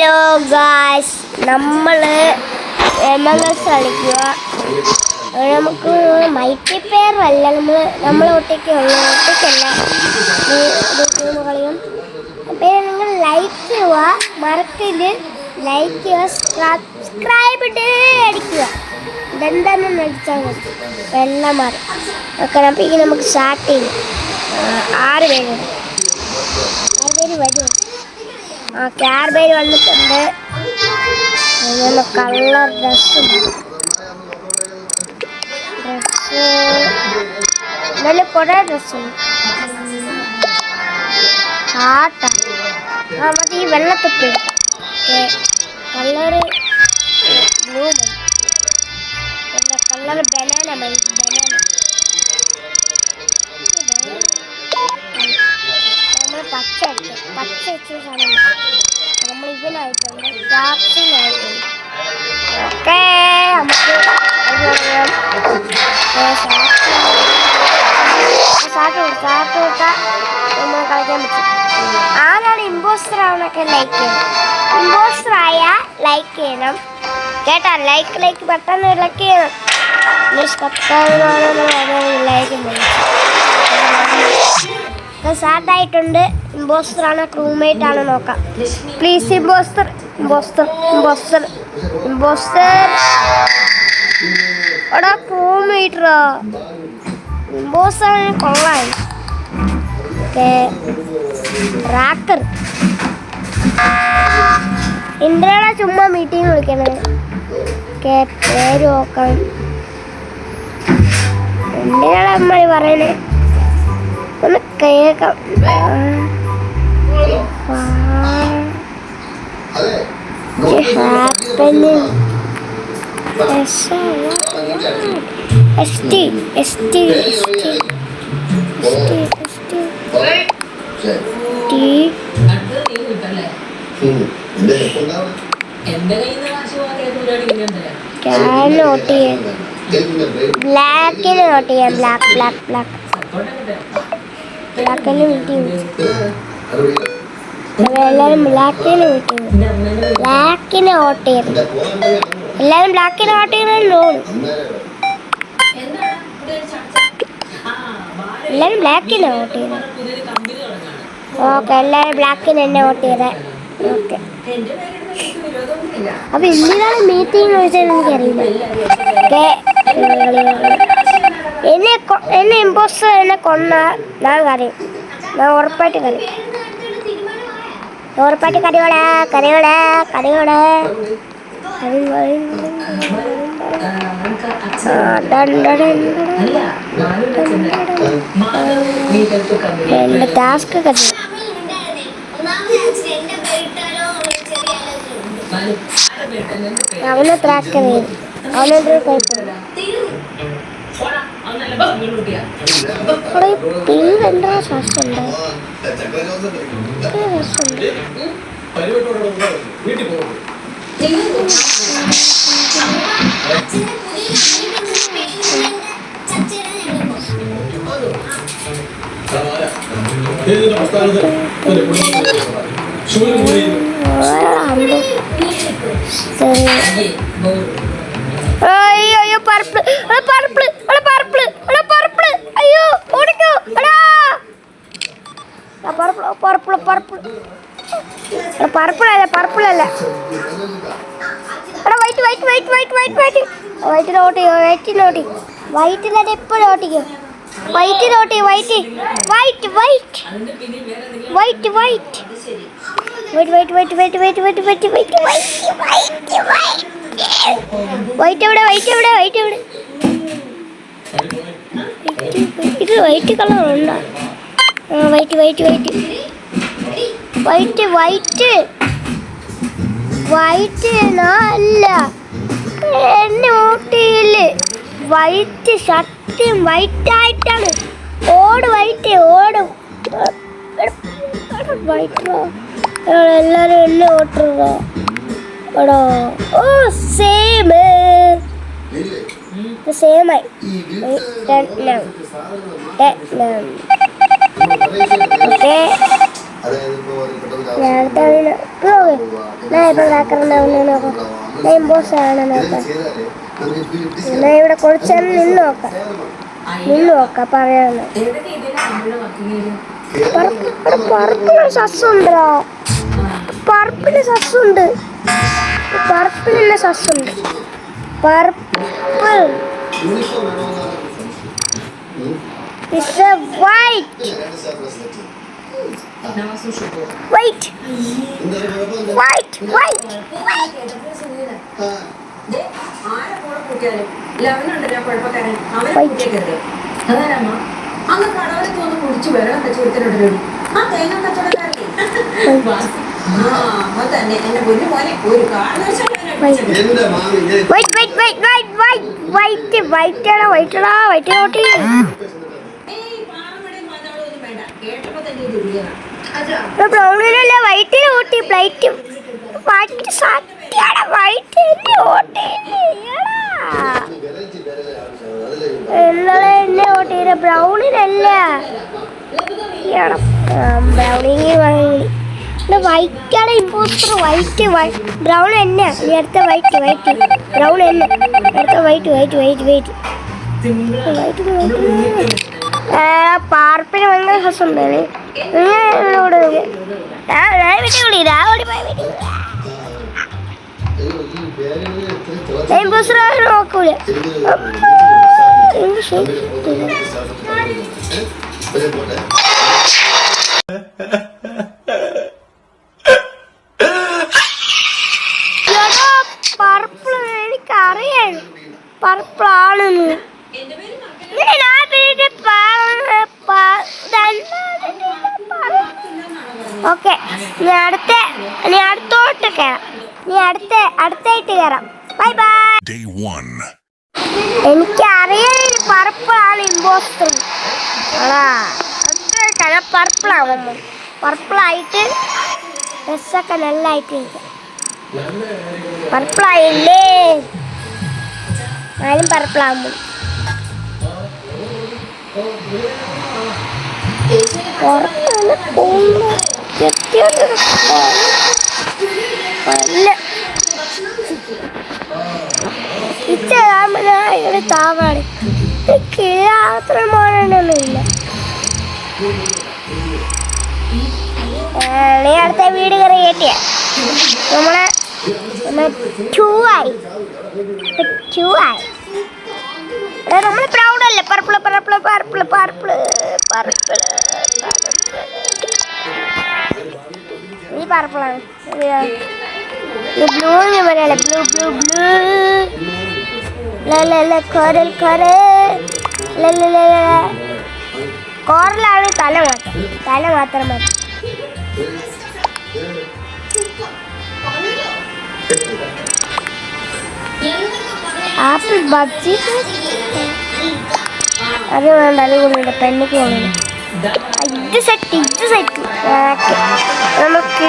Hello guys, നമ്മൾ MLS കളിക്കുക. നമുക്ക് മൾട്ടിപ്ലെയർ അല്ല, നമ്മൾ ഒറ്റയ്ക്കല്ല കളിയും. അപ്പോൾ നിങ്ങൾ ലൈക്ക് ചെയ്യുക, മറക്കല് ലൈക്ക് ചെയ്യുക, സബ്സ്ക്രൈബ് അടിക്കുക. ഇതെന്താണെന്ന് അടിച്ചാൽ മതി, എല്ലാം മാറി ഓക്കെ. അപ്പോൾ ഇനി നമുക്ക് സ്റ്റാർട്ട് ചെയ്യും. 6 പേര് വരും. ക്യാർബേര് വന്നിട്ടുണ്ട്. കളർ ഡ്രസ്സ് നല്ല കുറേ ഡ്രസ്സുണ്ട്. മറ്റേ ഈ വെള്ളത്തൊപ്പി കളറ് ബ്ലൂ മതി, പിന്നെ കളറ് ബനാന മതി. നമ്മൾ പച്ച വെച്ച സാധനം നമ്മൾ ഇതിനായിട്ടുണ്ട്, ക്യാപ്സിനായിട്ടുണ്ട്. ഓക്കെ, നമുക്ക് സ്റ്റാർട്ട് കൊടുത്താൽ നമ്മൾ കളിക്കാൻ പറ്റും. ആരാണ് ഇമ്പോസ്റ്റർ ആവണൊക്കെ ലൈക്ക് ചെയ്യണം. ഇമ്പോസ്റ്റർ ആയാൽ ലൈക്ക് ചെയ്യണം കേട്ടാ. ലൈക്ക് പെട്ടെന്ന് ലൈക്ക് ചെയ്യണം. സ്റ്റാർട്ടായിട്ടുണ്ട്. ഇമ്പോസ്റ്ററാണ് ക്രൂമേറ്റ് ആണ് നോക്കാം. പ്ലീസ് ഇമ്പോസ്റ്റർ എടാ ക്രൂമേറ്ററാ. ഇമ്പോസ്റ്ററാണ് കൊള്ളാൻ. റാക്കർ എന്തിനാണ് ചുമ്മാ മീറ്റിംഗ് വിളിക്കണത്? പേര് നോക്കാൻ എന്തിനാണ് അമ്മ പറയണേ? ഒന്ന് കേൾക്കാം. നോട്ട് ചെയ്യാം. ബ്ലാക്കിന് നോട്ട് ചെയ്യാം. ബ്ലാക്കിന് മീറ്റിംഗ് എല്ലാവരും ബ്ലാക്കിന് വോട്ട് ചെയ്യണം. എല്ലാവരും ബ്ലാക്കിന് വോട്ട് ചെയ്യണല്ലോ. എല്ലാവരും ബ്ലാക്കിന് വോട്ട് ചെയ്യണം. ഓക്കെ, എല്ലാവരും ബ്ലാക്കിന് തന്നെ വോട്ട് ചെയ്തേ. ഓക്കെ, അപ്പം എന്തിനാണ് മീറ്റിംഗ് ചോദിച്ചാൽ എനിക്കറിയില്ല. എന്നെ ഇമ്പോസ്റ്റർ എന്നെ കൊന്നാൽ ഞാൻ കരയും. ഞാൻ ഉറപ്പായിട്ട് കരയും. കരയോടെ എൻ്റെ ടാസ്ക് കരയും. അവനെ ട്രാക്ക് ചെയ്യും. അവനൊരു കുഴപ്പമില്ല. എന്താ ശ്വാസമുണ്ട്? അയ്യോ പർപ്പിൾ അയ്യോ ഓടിക്കോ. പർപ്പിളല്ല വൈറ്റിൽ എപ്പോഴും ഓട്ടിക്കും. വൈറ്റ് ഇത് വൈറ്റ് കളർ ഉണ്ടോ? വൈറ്റ് അല്ല, എന്നെ ഓട്ടിയില് വൈറ്റ് ഷർട്ടും വൈറ്റ് ആയിട്ടാണ്. ഓട് എല്ലാരും എന്നെ ഓട്ടുക. ഓ സെയിമായി. ഓക്കെ, ഇവിടെ കുറച്ച് നിന്ന് നോക്കാം പറയാന്ന്. പറപ്പിന് സസ്സുണ്ടോ? പറപ്പിന് സസ്സുണ്ട്. പറപ്പിന് സസ്സുണ്ട്. Purple. It's a white. White. White. White. ബ്രൗണിലല്ല വൈറ്റ് ഓട്ടി പ്ലേറ്റ് വൈറ്റ് സത്യാണ് വൈറ്റ് ഓട്ടി എന്നെ ഓട്ടിയ ബ്രൗണിലല്ല ബ്രൗണിങ് വൈറ്റാണ് ഇമ്പോസ്റ്റർ. വൈറ്റ് ബ്രൗൺ എന്നെ അടുത്ത വൈറ്റ് ബ്രൗൺ എന്നെ അടുത്ത വൈറ്റ് പാർപ്പിന് ഭയങ്കര രസമുണ്ടാണ്. നോക്കൂല പർപ്പിൾ എനിക്കറിയാം പർപ്പിളാണെന്ന്. ഓക്കെ നീ അടുത്തോട്ട് കയറാം. അടുത്തായിട്ട് കയറാം. Bye bye. എനിക്കറിയാം പർപ്പിളാണ് ഇമ്പോസ്റ്റർ. പർപ്പിളാവുന്നു. പർപ്പിളായിട്ട് ഡ്രസ്സൊക്കെ നല്ലതായിട്ട് പർപ്പിളായില്ലേ. ഞാനും പർപ്പിളാവുന്നു. താവാണ് കിഴാത്രമാണെന്നില്ല. നീ അടുത്ത വീട് കയറി കയറ്റിയ നമ്മളെ നമ്മള് പ്രൗഡല്ലേ. നീ പർപ്പിളാണ്. ബ്ലൂന്ന് പറയല്ലേ. ബ്ലൂ കോറലാണ്. തല മാത്രം മതി. ആപ്പിൾ ബജ്ജി അത് വേണ്ട. അത് കൊള്ളില്ല. പെണ്ണിക്ക് കൊള്ളില്ല. ഇത് സെറ്റ് നമുക്ക്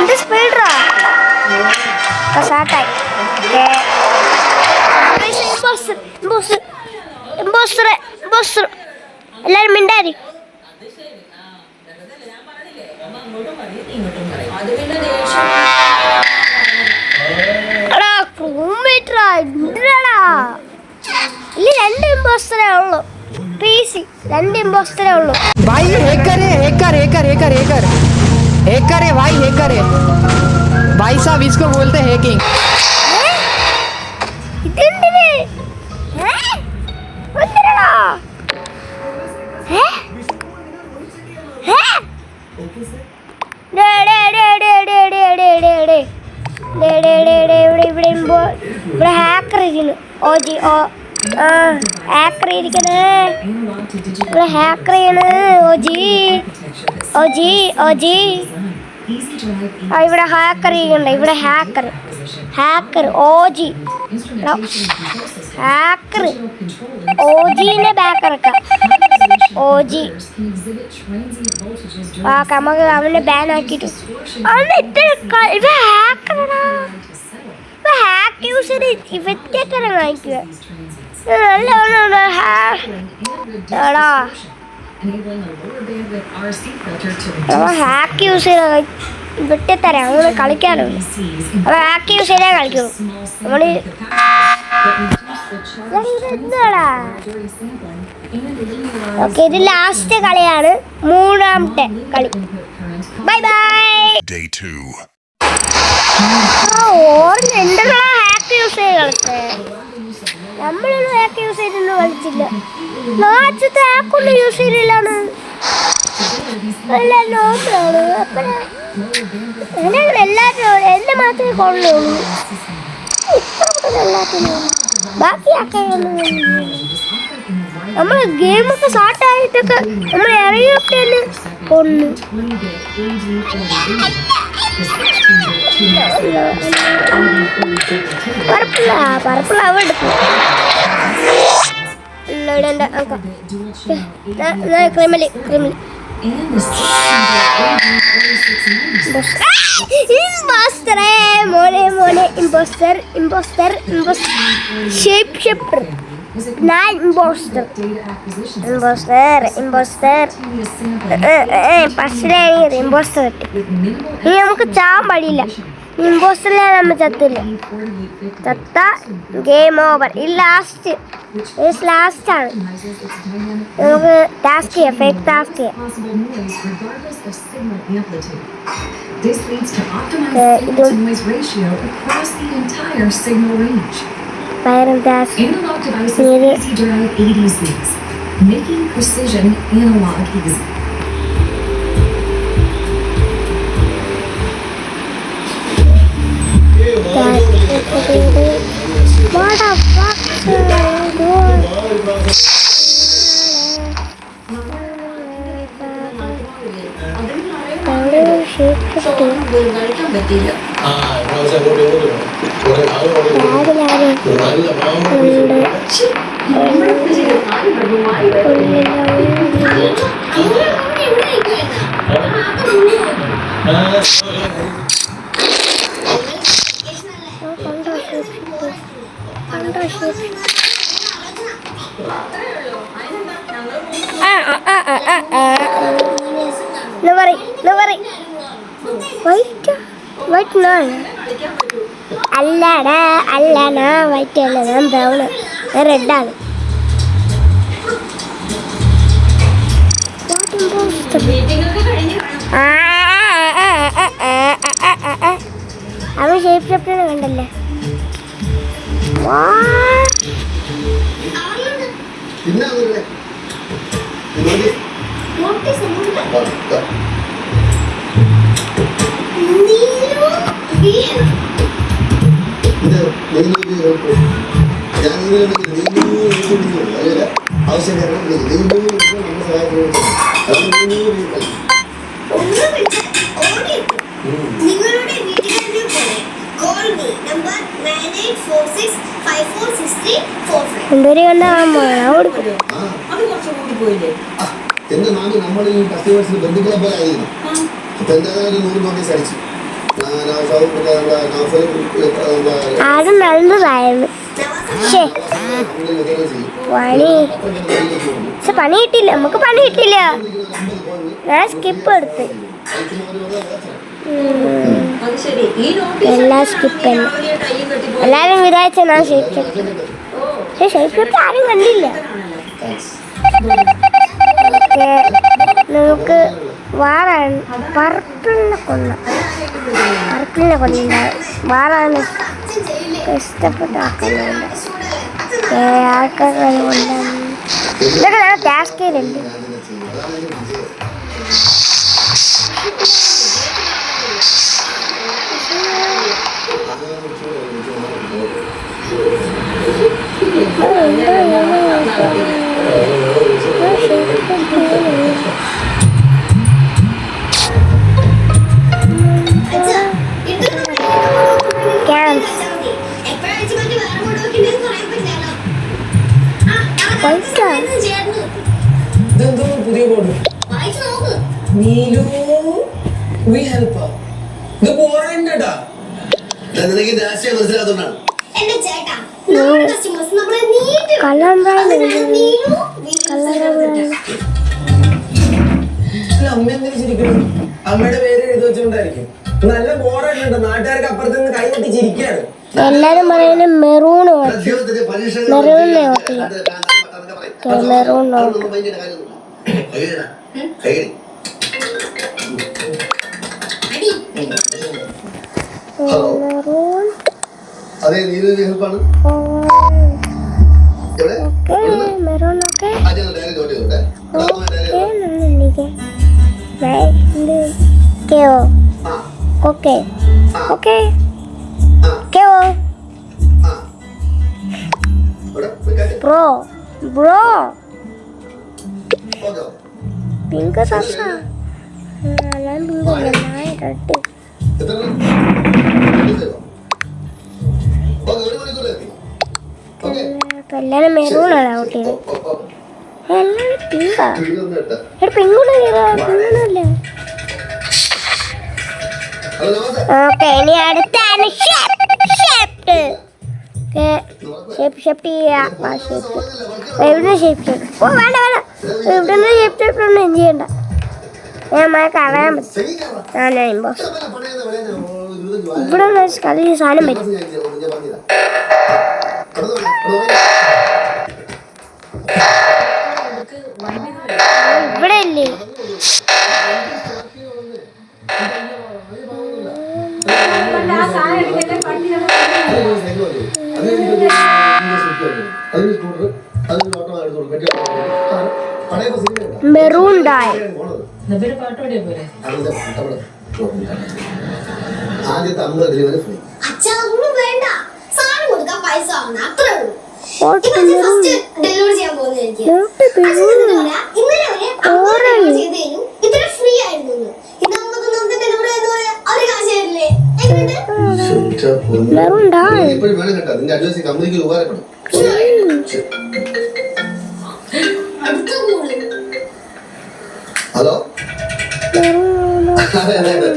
ഇത് സ്പീഡറാ സ്റ്റാർട്ടായി. എല്ലാരും മിണ്ടാരി. രണ്ട് ഇമ്പോസ്റ്ററേ ഉള്ളൂ. രണ്ട് ഇമ്പോസ്റ്ററേ ഉള്ളൂ. भाई हैकर है भाई, हैकर है भाई साहब, इसको बोलते हैं हैकिंग. ഇവിടെ ഹാക്കർ ഇരിക്കുന്നു. ഹാക്കർ ഇരിക്കണേ. ഇവിടെ ഹാക്കർ ചെയ്യണ്. ഇവിടെ ഹാക്കർ ചെയ്യണ്ട. ഇവിടെ ഹാക്കർ ഓജിനെ ബാക്കിറക്കാം. നമുക്ക് അവനെ ബാൻ ആക്കിട്ടു. ഹാക്ക് യൂസർ ഇവറ്റൊക്കെ കാണിക്കുക. നമ്മൾ ഹാക്ക് യൂസ് ചെയ്ത വിട്ടിത്തരാം, അങ്ങനെ കളിക്കാനോ. അപ്പോൾ ഹാക്ക് യൂസ് ചെയ്താൽ കളിക്കുള്ളൂ. നമ്മൾ എന്താടാ. ഓക്കെ, ഇത് ലാസ്റ്റ് കളിയാണ്, മൂന്നാമത്തെ കളി. Bye bye. ഓറഞ്ച് എന്തെങ്കിലും ഹാക്ക് യൂസ് ചെയ്ത് കളിച്ചേ. നമ്മളൊന്നും ഹാക്ക് യൂസ് ചെയ്തൊന്നും കളിച്ചില്ല. നാച്ചത്തെ ഹാക്കൊന്നും യൂസ് ചെയ്തില്ലാണ്. എല്ലാത്തിനും എന്നെ മാത്രമേ കൊള്ളുള്ളൂ. എല്ലാത്തിനും ബാക്കിയാക്കാൻ നമ്മൾ ഗെയിമൊക്കെ സ്റ്റാർട്ടായിട്ടൊക്കെ നമ്മൾ ഇറങ്ങിയൊക്കെ തന്നെ കൊള്ളു. പറപ്പിളവ് എടുക്കും. ക്രിമിനൽ ക്രിമിനൽ ഇമ്പോസ്റ്ററെ മോനെ മോനെ impostor impostor impostor shape shifter. ഞാൻ ഇമ്പോസ്റ്റർ ഇമ്പോസ്റ്റർ ഇമ്പോസ്റ്റർ ഫസ്റ്റിലാണെങ്കിൽ ഇമ്പോസ്റ്റർ കിട്ടി. ഇനി നമുക്ക് ചാൻ പടിയില്ല. ഇമ്പോസ്റ്ററിലെ നമ്മൾ ചത്തില്ല. ചത്ത ഗെയിം ഓവർ. ഈ ലാസ്റ്റ് ലാസ്റ്റാണ്. നമുക്ക് ടാസ്ക് ചെയ്യാം, ഫേക്ക് ടാസ്ക് ചെയ്യാം. Byron task making precision analog easy. What the fuck No worry. White no. അല്ലടാ അല്ലനാ വൈറ്റ് അല്ല, ഞാൻ ബ്രൗണ്, ഞാൻ റെഡാണ്. അവൻ ഷേപ്പ് ഷിഫ്റ്റിനെ കണ്ടല്ലേ. നിങ്ങളുടെ വീട്ടിലെ കോൾ മീ നമ്പർ 9846546345. എന്തൊരു കണ്ടാകുമ്പോ എന്റെ നാട് നമ്മൾ ഈ കസ്റ്റമേഴ്സിന് ബന്ധുക്കളെ പോലെ ആയിരുന്നു. അപ്പൊ എന്തായാലും 100 നോട്ടീസ് അടിച്ചു. ആരും നല്ലതായിരുന്നു. പണി കിട്ടില്ല, നമുക്ക് പണി കിട്ടില്ല. ഞാൻ സ്കിപ്പ് എടുത്ത് എല്ലാം സ്കിപ്പ് തന്നെ. എല്ലാരും വിചാരിച്ച ഞാൻ ഷേപ്പ് ഷിഫ്റ്റ് ആരും കണ്ടില്ല. നമുക്ക് വാറാണ് പർപ്പിളിനെ കൊന്ന വാറാണ് ഇഷ്ടപ്പെട്ട ആക്കുന്നില്ല. ആൾക്കാരെ കൊണ്ടാണ് ഇതൊക്കെ ഞാൻ ടാസ്ക് ചെയ്തിട്ടുണ്ട്. പുതിയ ബോർഡ് നീലു വി ഹെൽപ്പ് ഇത് പോറണ്ടടാ. നിനക്ക് രാഷ്ട്രീയം മനസ്സിലാത്തോണ്ടാണ്. എന്റെ ചേട്ടാ, നമ്മുടെ കസ്റ്റമേഴ്സ് നമ്മളെ നീറ്റ് കള്ളം ലാസ്റ്റിൽ അമ്മ എന്തിനു ചിരിക്കണം? അമ്മയുടെ പേര് എഴുതി വെച്ചോണ്ടായിരിക്കും. നല്ല ബോറായിട്ടുണ്ട്. നാട്ടുകാർക്ക് അപ്പുറത്ത് നിന്ന് കൈകൊട്ടി ചിരിക്കാണ്. എല്ലാരും പറയുന്നത് മെറൂൺ ജീവിതത്തിലെ പരീക്ഷകൾ മെറൂണിനെ ഓട്ടില്ല മെറൂൺ ഹലോ മെറൂൺ അതെ നീരു ഹെൽപ്പാണ് എവിടെ മെറൂൺ ഒക്കെ ആദ്യം ഡയറി നോട്ട് ചെയ്തോട്ടെ കേയോ ഓക്കെ ഓക്കെ കേയോ ബ്രോ ബ്രോ പിങ്ക് സസ ഞാൻ പിങ്ക് നായ റെഡ് എല്ലാരും മെറൂണാണ് ഔട്ട് ചെയ്തത് എല്ലാരും പിങ്കാ പിങ്കൊന്നുമില്ല ഓക്കെ ഇനി അടുത്താണ് ഷേപ്പ് എവിടെ ഷേപ്പ് ഓ വേണ്ട വേണ്ട ഇവിടെ നിന്ന് ഷേപ്പ് ഒന്നും എന്ത് ചെയ്യണ്ട ഞാൻ കളയാൻ പറ്റും ഇവിടെ കളി സാധനം പറ്റും ഇവിടെ ഇല്ലേ മെറൂൺ ഡൈ ആദ്യത്തെ 50 ഡെലിവറി ഫ്രീ അച്ഛാ ഒന്നും വേണ്ട സാധനം കൊടുക്കാൻ പൈസ ആവുന്ന അത്രേ ഉള്ളൂ ഫസ്റ്റ് ഡെലിവറി ചെയ്യാൻ പോകുന്നതായിരിക്കും ഇന്നലെ വരെ ഡെലിവറി ചെയ്ത് കഴിഞ്ഞു ഇത്ര ഫ്രീ ആയിരുന്നു ഇന്ന് നമുക്ക് ഡെലിവറി എന്ന് പറയാ അവര് കാശ് തരില്ലേ മെറൂൺ ഡൈ ഇപ്പോഴും വേണം കേട്ടോ നിന്റെ അഡ്വൈസ് കമ്പനിക്ക് ഉപകാരപ്പെടും അടുത്ത കൂടെ ഹലോ അതെ അതെ അതെ